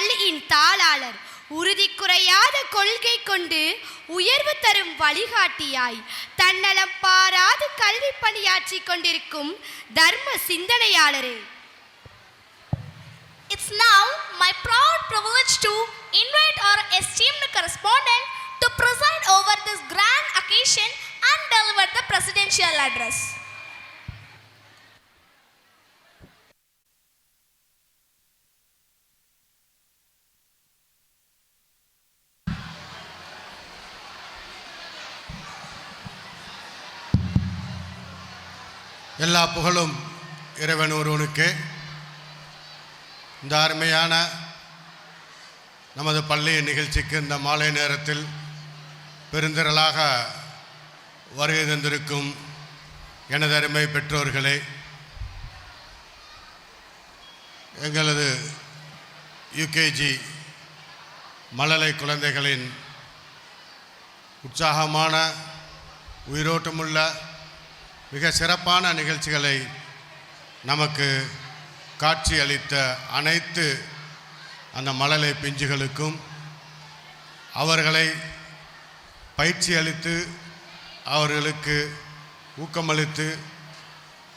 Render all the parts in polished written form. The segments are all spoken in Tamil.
இப்பள்ளியின் தாளாளர் உறுதி குறையாத கொள்கை கொண்டு உயர்வு தரும் வழிகாட்டியாய் தன்னலம் பாராது கல்வி பணியாற்றி கொண்டிருக்கும் தர்ம சிந்தனையாளரே. It's now my proud privilege to invite our esteemed correspondent to preside over this grand occasion and deliver the presidential address. எல்லா புகழும் இறைவன் ஒருவனுக்கே. இந்த அருமையான நமது பள்ளியின் நிகழ்ச்சிக்கு இந்த மாலை நேரத்தில் பெருந்திரளாக வருகை தந்திருக்கும் எனது அருமை பெற்றோர்களே, எங்களது யூகேஜி மழலை குழந்தைகளின் உற்சாகமான உயிரோட்டமுள்ள மிக சிறப்பான நிகழ்ச்சிகளை நமக்கு காட்சி அளித்த அனைத்து அந்த மழலை பிஞ்சுகளுக்கும், அவர்களை பயிற்சி அளித்து அவர்களுக்கு ஊக்கமளித்து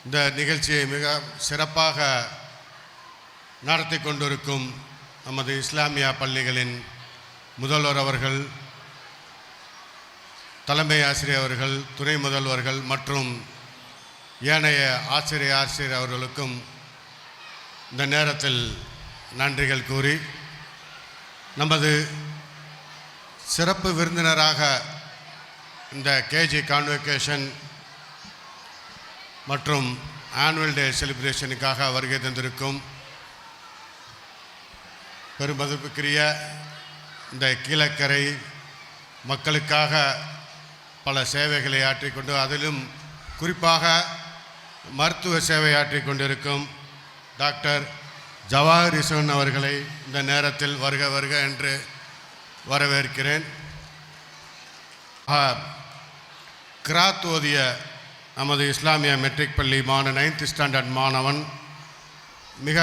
இந்த நிகழ்ச்சியை மிக சிறப்பாக நடத்தி கொண்டிருக்கும் நமது இஸ்லாமியா பள்ளிகளின் முதல்வர் அவர்கள், தலைமை ஆசிரியர் அவர்கள், துணை முதல்வர்கள் மற்றும் ஏனைய ஆசிரியர் அவர்களுக்கும் இந்த நேரத்தில் நன்றிகள் கூறி, நமது சிறப்பு விருந்தினராக இந்த கேஜி கான்வெகேஷன் மற்றும் ஆனுவல் டே செலிப்ரேஷனுக்காக வருகை தந்திருக்கும் பெருமதிப்புக்குரிய இந்த கீழக்கரை மக்களுக்காக பல சேவைகளை ஆற்றிக்கொண்டு, அதிலும் குறிப்பாக மருத்துவ சேவை ஆற்றிக் கொண்டிருக்கும் டாக்டர் ஜவாஹர் ரிஸ்வான் அவர்களை இந்த நேரத்தில் வருக வருக என்று வரவேற்கிறேன். கிராத் ஓதிய நமது இஸ்லாமிய மெட்ரிக் பள்ளி 9th ஸ்டாண்டர்ட் மாணவன் மிக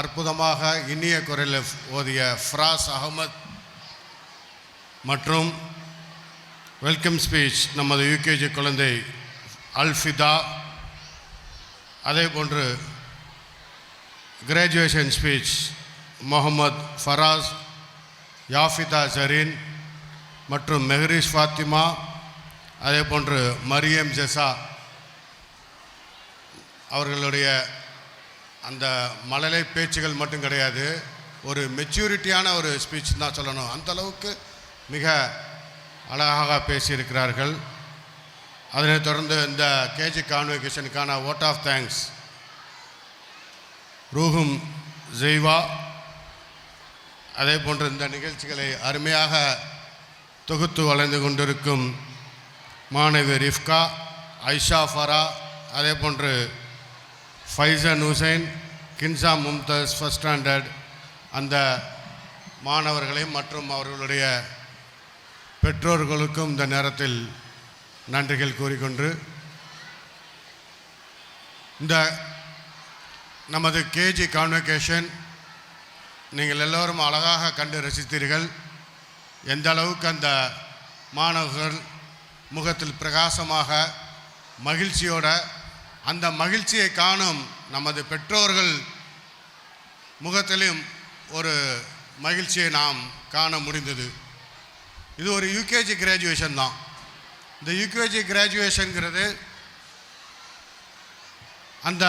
அற்புதமாக இனிய குரலில் ஓதிய ஃப்ராஸ் அகமத் மற்றும் வெல்கம் ஸ்பீச் நமது யூகேஜி குழந்தை அல்ஃபிதா, அதே போன்று கிராஜுவேஷன் ஸ்பீச் முகமது ஃபராஸ், யாஃபிதா ஜரீன் மற்றும் மெஹரிஷ் ஃபாத்திமா, அதே போன்று மரியம் ஜெசா அவர்களுடைய அந்த மழலை பேச்சுகள் மட்டும் கிடையாது, ஒரு மெச்சூரிட்டியான ஒரு ஸ்பீச் தான் சொல்லணும். அந்தளவுக்கு மிக அழகாக பேசியிருக்கிறார்கள். அதனைத் தொடர்ந்து இந்த கேஜி கான்வெகேஷனுக்கான வோட் ஆஃப் தேங்க்ஸ் ரூஹும் ஜெய்வா, அதே போன்று இந்த நிகழ்ச்சிகளை அருமையாக தொகுத்து வளர்ந்து கொண்டிருக்கும் மாணவி ரிஃப்கா, ஐஷா ஃபரா, அதே போன்று ஃபைசன் ஹுசைன், கின்சா மும்தாஸ் ஃபஸ்ட் ஸ்டாண்டர்ட் அந்த மாணவர்களையும் மற்றும் அவர்களுடைய பெற்றோர்களுக்கும் இந்த நேரத்தில் நன்றிகள் கூறிக்கொண்டு, இந்த நமது கேஜி கான்வெகேஷன் நீங்கள் எல்லோரும் அழகாக கண்டு ரசித்தீர்கள். எந்த அளவுக்கு அந்த மாணவர்கள் முகத்தில் பிரகாசமாக மகிழ்ச்சியோட, அந்த மகிழ்ச்சியை காணும் நமது பெற்றோர்கள் முகத்திலும் ஒரு மகிழ்ச்சியை நாம் காண முடிந்தது. இது ஒரு யூகேஜி கிராஜுவேஷன் தான். இந்த யூகேஜி கிராஜுவேஷனுங்கிறது அந்த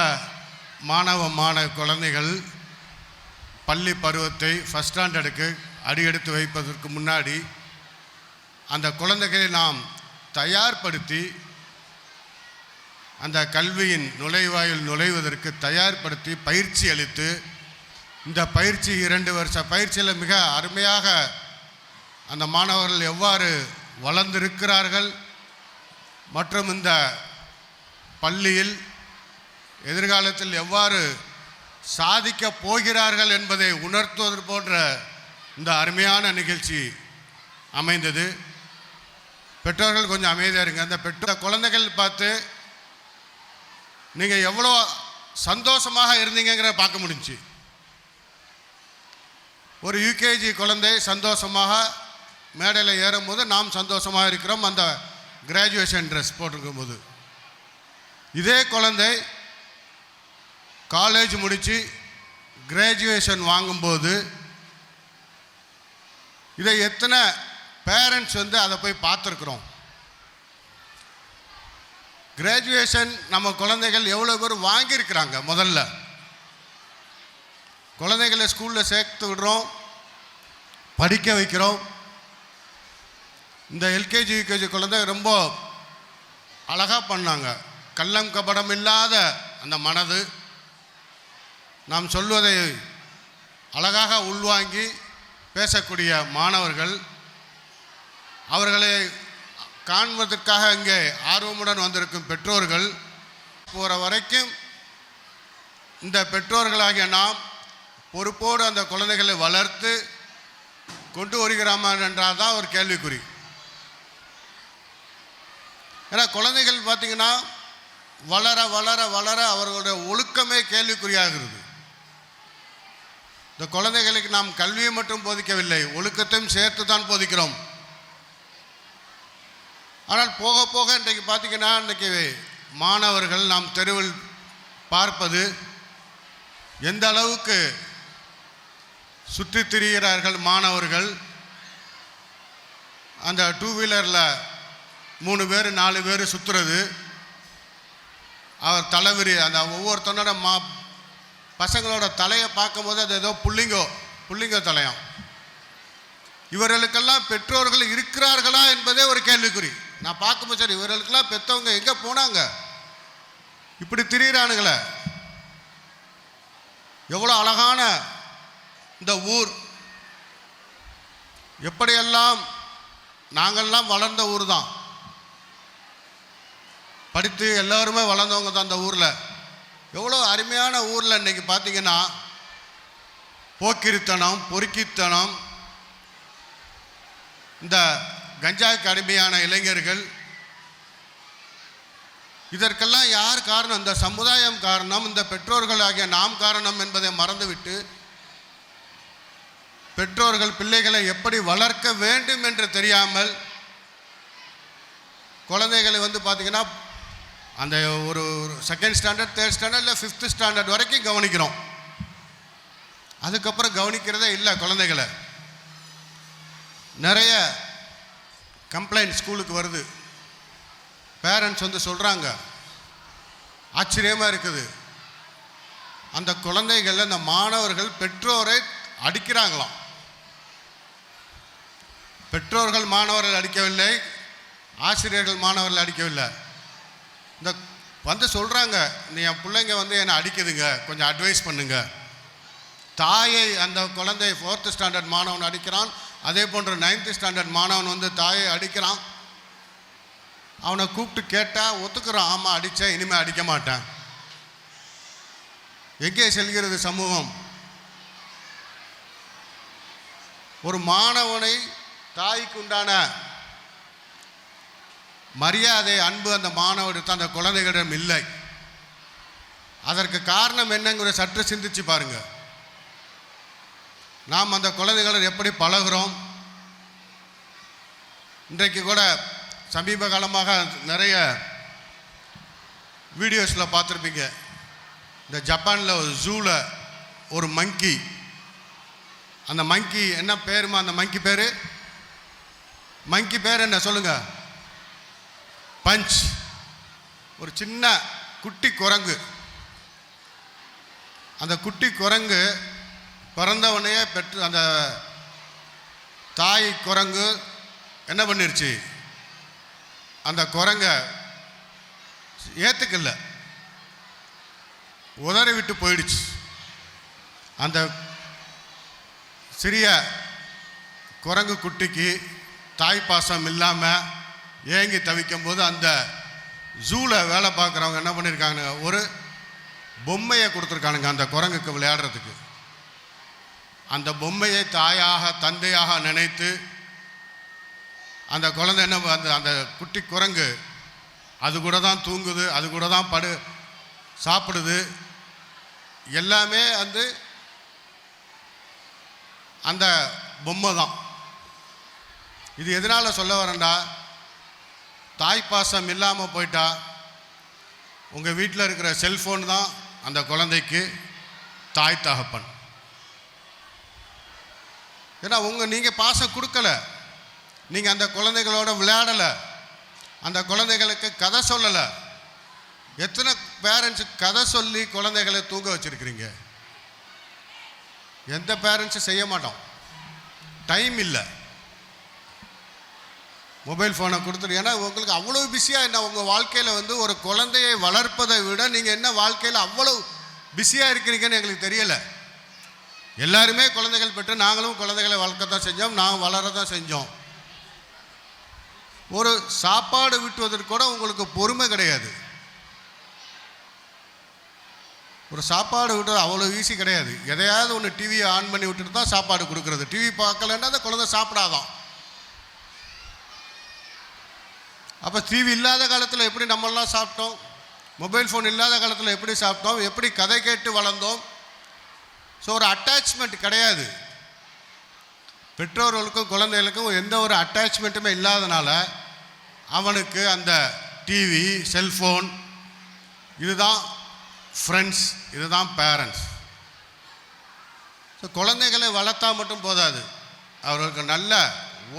மாணவ குழந்தைகள் பள்ளி பருவத்தை ஃபஸ்ட் ஸ்டாண்டர்டுக்கு அடியெடுத்து வைப்பதற்கு முன்னாடி அந்த குழந்தைகளை நாம் தயார்படுத்தி அந்த கல்வியின் நுழைவாயில் நுழைவதற்கு தயார்படுத்தி பயிற்சி அளித்து, இந்த பயிற்சி 2 வருஷ பயிற்சியில் மிக அருமையாக அந்த மாணவர்கள் எவ்வாறு வளர்ந்திருக்கிறார்கள் மற்றும் இந்த பள்ளியில் எதிர்காலத்தில் எவ்வாறு சாதிக்கப் போகிறார்கள் என்பதை உணர்த்துவது போன்ற இந்த அருமையான நிகழ்ச்சி அமைந்தது. பெற்றோர்கள் கொஞ்சம் அமைதியாக இருங்க. அந்த குழந்தைகள் பார்த்து நீங்கள் எவ்வளோ சந்தோஷமாக இருந்தீங்கிற பார்க்க முடிஞ்சு. ஒரு யூகேஜி குழந்தை சந்தோஷமாக மேடையில் ஏறும்போது நாம் சந்தோஷமாக இருக்கிறோம் அந்த கிராஜுவேஷன் ட்ரெஸ் போட்டிருக்கும் போது. இதே குழந்தை காலேஜ் முடித்து கிராஜுவேஷன் வாங்கும்போது இதை எத்தனை பேரண்ட்ஸ் அதை போய் பார்த்துருக்குறோம். கிராஜுவேஷன் நம்ம குழந்தைகள் எவ்வளோ பேர் வாங்கியிருக்கிறாங்க. முதல்ல குழந்தைகளை ஸ்கூலில் சேர்த்து விடுறோம், படிக்க வைக்கிறோம். இந்த எல்கேஜி யூகேஜி குழந்தை ரொம்ப அழகாக பண்ணாங்க. கள்ளம் கபடம் இல்லாத அந்த மனது, நாம் சொல்வதை அழகாக உள்வாங்கி பேசக்கூடிய மாணவர்கள், அவர்களை காண்பதற்காக இங்கே ஆர்வமுடன் வந்திருக்கும் பெற்றோர்கள், போகிற வரைக்கும் இந்த பெற்றோர்களாகிய நாம் பொறுப்போடு அந்த குழந்தைகளை வளர்த்து கொண்டு வருகிறோமா என்றால் தான் ஒரு கேள்விக்குறி. ஏன்னா குழந்தைகள் பார்த்திங்கன்னா வளர வளர வளர அவர்களுடைய ஒழுக்கமே கேள்விக்குறியாகிறது. இந்த குழந்தைகளுக்கு நாம் கல்வியை மட்டும் போதிக்கவில்லை, ஒழுக்கத்தையும் சேர்த்து தான் போதிக்கிறோம். ஆனால் போக போக இன்றைக்கு பார்த்திங்கன்னா இன்றைக்கி மாணவர்கள் நாம் தெருவில் பார்ப்பது எந்த அளவுக்கு சுற்றி திரிகிறார்கள். மாணவர்கள் அந்த 2 வீலரில் 3 பேர் 4 பேர் சுற்றுறது, அவர் தலைவிரி அந்த ஒவ்வொருத்தனோட பசங்களோட தலையை பார்க்கும்போது அது ஏதோ புள்ளிங்கோ தலையாம். இவர்களுக்கெல்லாம் பெற்றோர்கள் இருக்கிறார்களா என்பதே ஒரு கேள்விக்குறி. நான் பார்க்கும்போது சரி, இவர்களுக்கெல்லாம் பெற்றவங்க எங்கே போனாங்க, இப்படி திரியிறானுங்களே. எவ்வளோ அழகான இந்த ஊர், எப்படியெல்லாம் நாங்கள்லாம் வளர்ந்த ஊர் தான், படித்து எல்லோருமே வளர்ந்தவங்க தான் அந்த ஊரில். எவ்வளோ அருமையான ஊரில் இன்றைக்கி பார்த்திங்கன்னா போக்கிரித்தனம், பொறுக்கித்தனம், இந்த கஞ்சாவுக்கு அடிமையான இளைஞர்கள், இதற்கெல்லாம் யார் காரணம்? இந்த சமுதாயம் காரணம், இந்த பெற்றோர்கள் ஆகிய நாம் காரணம் என்பதை மறந்துவிட்டு பெற்றோர்கள் பிள்ளைகளை எப்படி வளர்க்க வேண்டும் என்று தெரியாமல் குழந்தைகளை பார்த்திங்கன்னா அந்த ஒரு 2nd ஸ்டாண்டர்ட் 3rd ஸ்டாண்டர்ட் இல்லை 5th ஸ்டாண்டர்ட் வரைக்கும் கவனிக்கிறோம். அதுக்கப்புறம் கவனிக்கிறதே இல்லை குழந்தைகளை. நிறைய கம்ப்ளைண்ட் ஸ்கூலுக்கு வருது. பேரண்ட்ஸ் சொல்கிறாங்க, ஆச்சரியமாக இருக்குது, அந்த குழந்தைகள் அந்த மாணவர்கள் பெற்றோரை அடிக்கிறாங்களாம். பெற்றோர்கள் மாணவர்கள் அடிக்கவில்லை, ஆசிரியர்கள் மாணவர்கள் அடிக்கவில்லை. இந்த சொல்கிறாங்க, நீ என் பிள்ளைங்க என்னை அடிக்குதுங்க, கொஞ்சம் அட்வைஸ் பண்ணுங்க. தாயை அந்த குழந்தை 4th ஸ்டாண்டர்ட் மாணவன் அடிக்கிறான், அதே போன்ற 9th ஸ்டாண்டர்ட் மாணவன் தாயை அடிக்கிறான். அவனை கூப்பிட்டு கேட்டால் ஒத்துக்கிறான், ஆமாம் அடித்தேன், இனிமேல் அடிக்க மாட்டேன். எங்கே செல்கிறது சமூகம்? ஒரு மாணவனை தாய்க்கு உண்டான மரியாதை, அன்பு அந்த மாணவருக்கு அந்த குழந்தைகளிடம் இல்லை. அதற்கு காரணம் என்னங்கிற சற்று சிந்திச்சு பாருங்க. நாம் அந்த குழந்தைகளை எப்படி பழகிறோம்? இன்றைக்கு கூட சமீப காலமாக நிறைய வீடியோஸில் பார்த்துருப்பீங்க. இந்த ஜப்பானில் ஒரு ஜூவில் ஒரு மங்கி, அந்த மங்கி என்ன பேருமா? அந்த மங்கி பேர் என்ன சொல்லுங்க? பஞ்ச். ஒரு சின்ன குட்டி குரங்கு. அந்த குட்டி குரங்கு பிறந்தவனே பெற்று அந்த தாய் குரங்கு என்ன பண்ணிருச்சு? அந்த குரங்கை ஏற்றுக்கல, உதறி விட்டு போயிடுச்சு. அந்த சிறிய குரங்கு குட்டிக்கு தாய் பாசம் இல்லாமல் ஏங்கி தவிக்கும் போது அந்த ஜூவில் வேலை பார்க்குறவங்க என்ன பண்ணியிருக்காங்க? ஒரு பொம்மையை கொடுத்துருக்கானுங்க அந்த குரங்குக்கு விளையாடுறதுக்கு. அந்த பொம்மையை தாயாக தந்தையாக நினைத்து அந்த குழந்தை என்ன அந்த குட்டி குரங்கு அது கூட தான் தூங்குது, அது கூட தான் சாப்பிடுது. எல்லாமே அந்த பொம்மை தான். இது எதனால் சொல்ல வரேன்டா, தாய்ப்பாசம் இல்லாமல் போயிட்டா உங்கள் வீட்டில் இருக்கிற செல்ஃபோன் தான் அந்த குழந்தைக்கு தாய் தகப்பன். ஏன்னா நீங்கள் பாசம் கொடுக்கல, நீங்கள் அந்த குழந்தைகளோட விளையாடலை, அந்த குழந்தைகளுக்கு கதை சொல்லலை. எத்தனை பேரண்ட்ஸு கதை சொல்லி குழந்தைகளை தூங்க வச்சுருக்கிறீங்க? எந்த பேரண்ட்ஸும் செய்ய மாட்டோம், டைம் இல்லை. மொபைல் ஃபோனை கொடுத்துரு. ஏன்னா உங்களுக்கு அவ்வளோ பிஸியாக என்ன உங்கள் வாழ்க்கையில் ஒரு குழந்தையை வளர்ப்பதை விட நீங்கள் என்ன வாழ்க்கையில் அவ்வளோ பிஸியாக இருக்கிறீங்கன்னு எங்களுக்கு தெரியலை. எல்லாருமே குழந்தைகள் பெற்று நாங்களும் குழந்தைகளை வளர்க்கத்தான் செஞ்சோம், நாங்கள் வளர தான் செஞ்சோம். ஒரு சாப்பாடு விட்டுவதற்கு கூட உங்களுக்கு பொறுமை கிடையாது. ஒரு சாப்பாடு விட்டுறது அவ்வளோ ஈஸி கிடையாது. எதையாவது ஒன்று டிவியை ஆன் பண்ணி விட்டுட்டு தான் சாப்பாடு கொடுக்குறது. டிவி பார்க்கலன்னா அந்த குழந்தை சாப்பிடாதான். அப்போ டிவி இல்லாத காலத்தில் எப்படி நம்மளாம் சாப்பிட்டோம், மொபைல் ஃபோன் இல்லாத காலத்தில் எப்படி சாப்பிட்டோம், எப்படி கதை கேட்டு வளர்ந்தோம். ஸோ ஒரு அட்டாச்மெண்ட் கிடையாது. பெற்றோர்களுக்கும் குழந்தைகளுக்கும் எந்த ஒரு அட்டாச்மெண்ட்டுமே இல்லாதனால அவனுக்கு அந்த டிவி, செல்ஃபோன் இதுதான் ஃப்ரெண்ட்ஸ், இதுதான் பேரண்ட்ஸ். ஸோ குழந்தைகளை வளர்த்தா மட்டும் போதாது, அவர்களுக்கு நல்ல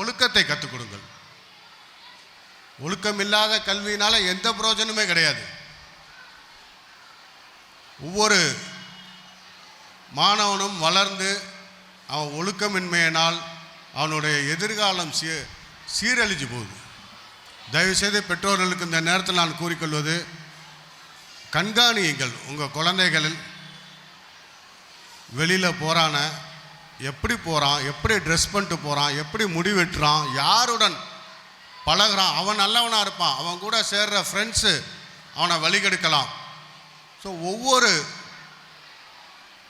ஒழுக்கத்தை கற்றுக் கொடுங்கள். ஒழுக்கம் இல்லாத கல்வியினால் எந்த பிரயோஜனமே கிடையாது. ஒவ்வொரு மாணவனும் வளர்ந்து அவன் ஒழுக்கமின்மையினால் அவனுடைய எதிர்காலம் சீரழிஞ்சு போகுது. தயவுசெய்து பெற்றோர்களுக்கு இந்த நேரத்தில் நான் கூறிக்கொள்வது, கண்காணியுங்கள். உங்கள் குழந்தைகள் வெளியில் போகிறான, எப்படி போகிறான், எப்படி ட்ரெஸ் பண்ணிட்டு போகிறான், எப்படி முடிவெட்டுறான், யாருடன் பழகிறான், அவன் நல்லவனாக இருப்பான், அவன் கூட சேர்கிற ஃப்ரெண்ட்ஸு அவனை வழிகெடுக்கலாம். ஸோ ஒவ்வொரு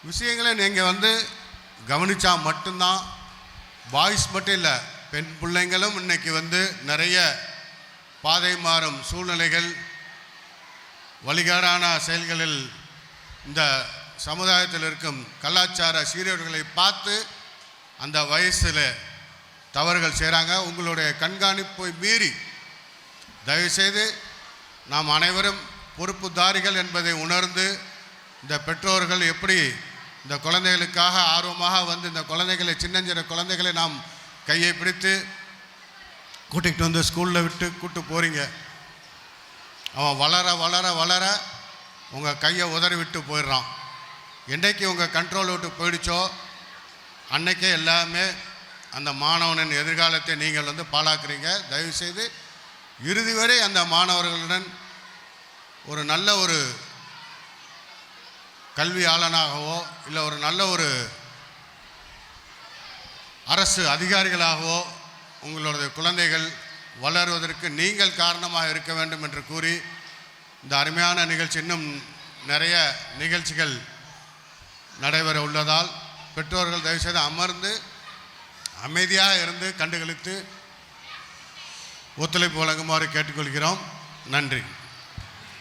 விஷயங்களையும் நீங்கள் கவனித்தா மட்டும்தான், பாய்ஸ் மட்டும் இல்லை, பெண் பிள்ளைங்களும் இன்றைக்கி நிறைய பாதை மாறும் சூழ்நிலைகள், வழிகாடான செயல்களில் இந்த சமுதாயத்தில் இருக்கும் கலாச்சார சீரர்களை பார்த்து அந்த வயசில் தவறுகள் செய்கிறாங்க. உங்களுடைய கண்காணிப்பை மீறி தயவுசெய்து நாம் அனைவரும் பொறுப்புதாரிகள் என்பதை உணர்ந்து, இந்த பெற்றோர்கள் எப்படி இந்த குழந்தைகளுக்காக ஆர்வமாக இந்த குழந்தைகளை, சின்னஞ்சிற குழந்தைகளை நாம் கையை பிடித்து கூட்டிகிட்டு ஸ்கூலில் விட்டு கூப்பிட்டு போகிறீங்க. அவன் வளர வளர வளர உங்கள் கையை உதறி விட்டு போயிடுறான். என்றைக்கு உங்கள் கண்ட்ரோல் விட்டு போயிடுச்சோ அன்னைக்கே எல்லாமே அந்த மாணவனின் எதிர்காலத்தை நீங்கள் பாழாக்குறீங்க. தயவுசெய்து இறுதி வரை அந்த மாணவர்களுடன் ஒரு நல்ல ஒரு கல்வியாளனாகவோ இல்லை ஒரு நல்ல ஒரு அரசு அதிகாரிகளாகவோ உங்களுடைய குழந்தைகள் வளருவதற்கு நீங்கள் காரணமாக இருக்க வேண்டும் என்று கூறி, இந்த அருமையான நிகழ்ச்சி, இன்னும் நிறைய நிகழ்ச்சிகள் நடைபெற உள்ளதால் பெற்றோர்கள் தயவுசெய்து அமர்ந்து அமைதியாக இருந்து கண்டுகளித்து ஒத்துழைப்பு வழங்குமாறு கேட்டுக்கொள்கிறோம். நன்றி.